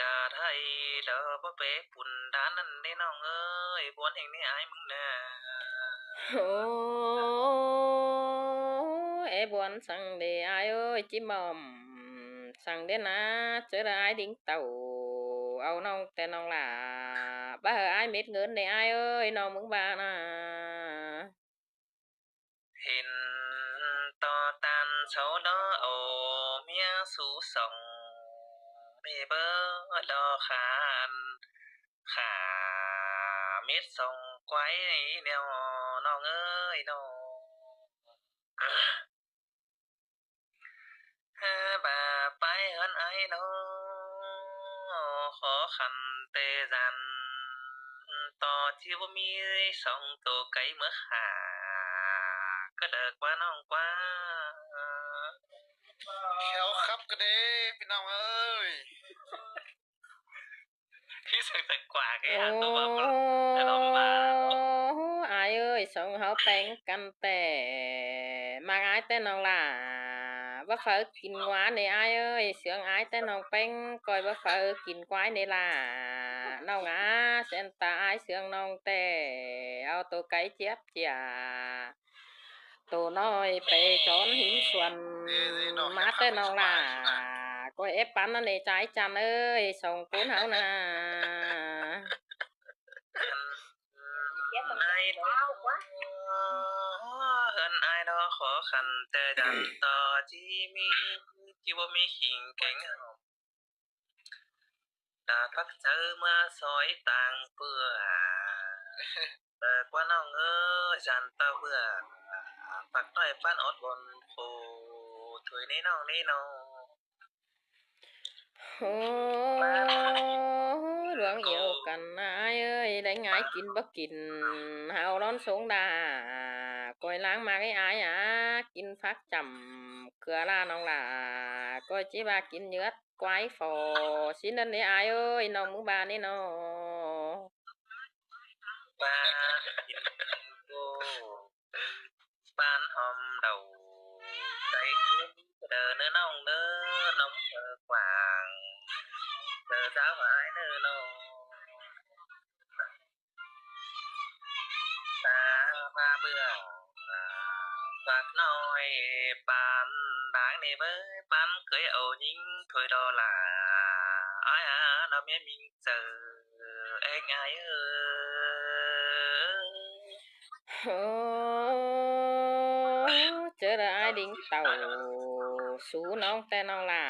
กาไทยดอกบ่เปปุ่นดานนั้นเด้น้องเอ้ยบวนแห่งนี้อายมึงน่ะโอ้เอบวนสั่งเดอายเอ้ยจิมอมสั่งเดนะเจออายดิ้งเต่าเอาน้องแต่น้องหล่าบ่าอายเม็ดเงินเดอายเอ้ยน้องมึงบ่านะเห็นต่อตันเฉาดอโอเมียสู่ส่องเบเบอดอคานขาเม็ดส่งไกวแนวน้องเอ้ยน้องบ่าไปเฮินไอน้อขอคันเตจันต่อที่บ่มีสองโตไกลเมื่อขาก็เลิกว่าน้องกว่าแขวครับก็เด้พี่น้องเอ้ยที่สึกแต่กว่าแก โอ้ ตัวแต่ลำบาก อายเอ้ยส่งเฮาแต่งกันแต่มาอายแต่น้องหล่าบ่เฝ้ากินหวานนี่อายเอ้ยเสียงอายแต่น้องเป็งก้อยบ่เฝ้ากินควายนี่ล่ะน้องอาเส้นตาอายเสียงน้องแต่เอาตัวไก่เจี๊ยบเจียตัวน้อยไปจอนหินส่วนมาแต่น้องล่ะก้อยเอฟปันนั่นนี่ใจจันเอ้ยส่งปูนเฮานะai đó hơn ai đó khó khăn tê đàn to chi mi chiบ่มีขิงแข็งตาพักเจอมาซอยต่างเปื้อแต่กว่าน้องเอ้ยจันตะเบื่อปักน้อยปานอดบนโคถุยนี่น้องนี่น้องโอ้เรื่องเดียวกันนายเอ้ยได้ง่ายกินบ่กินเฮานอนสงดาก้อยล้างมาให้อายกินฟักจำเกลือลาน้องล่ะก้อยจิว่ากินเนื้อกวายฟอสินั่นนี่อายเอ้ยน้องมึงบ้านนี่น้อปากินโกปานหอมดาวใจเด้อเนื้อน้องเด้อน้องกวางเด้อสาวหายเด้อน้องตามาเบื่อฝากน้อยปานđางนี่เบ้ยปานเคยเอายิงถวยดอล่ะอ้ายน้ำเมียมิงเจอเอ็งอ้ายเอ้ยโอ้เจออายดิ้งเต่าสู้น้องแต่น้องล่ะ